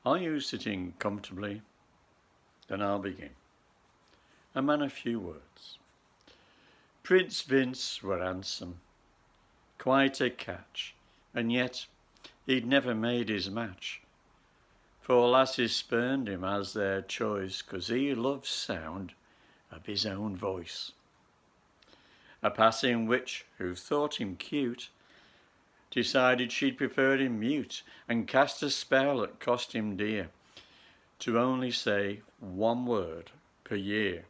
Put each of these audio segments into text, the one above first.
Are you sitting comfortably? Then I'll begin. A man of few words. Prince Vince were handsome, quite a catch, and yet he'd never made his match. For lasses spurned him as their choice, 'cause he loved sound of his own voice. A passing witch, who thought him cute, decided she'd prefer him mute, and cast a spell that cost him dear, to only say one word per year.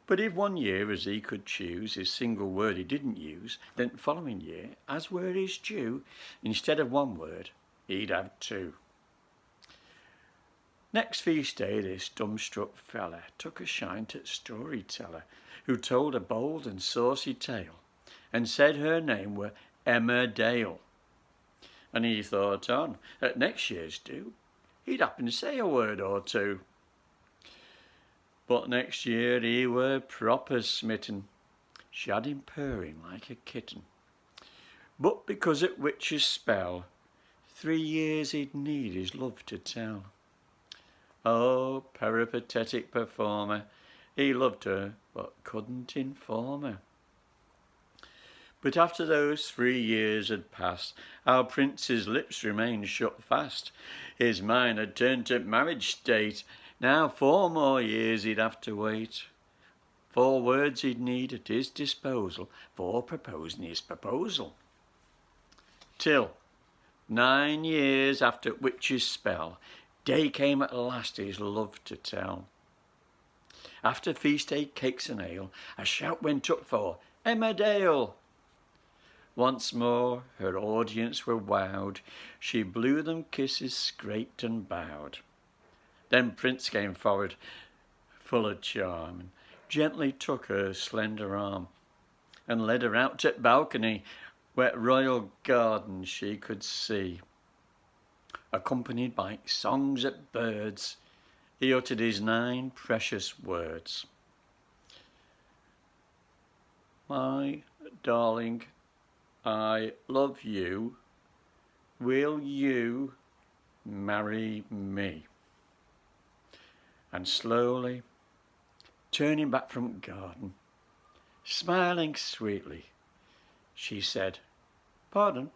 But if one year as he could choose his single word he didn't use, then following year, as were his due, instead of one word, he'd have two. Next feast day this dumbstruck fella took a shine to storyteller, who told a bold and saucy tale, and said her name were Emma Dale. And he thought on, at next year's due, he'd happen to say a word or two. But next year he were proper smitten. She had him purring like a kitten. But because at witch's spell, 3 years he'd need his love to tell. Oh, peripatetic performer, he loved her but couldn't inform her. But after those 3 years had passed, our prince's lips remained shut fast. His mind had turned to marriage state. Now 4 more years he'd have to wait. 4 words he'd need at his disposal for proposing his proposal. Till 9 years after witch's spell, day came at last his love to tell. After feast day, cakes and ale, a shout went up for Emma Dale. Once more her audience were wowed. She blew them kisses, scraped and bowed. Then Prince came forward, full of charm, and gently took her slender arm, and led her out to the balcony, where royal garden she could see. Accompanied by songs of birds, he uttered his 9 precious words. My darling, I love you. Will you marry me? And slowly, turning back from garden, smiling sweetly, she said, Pardon?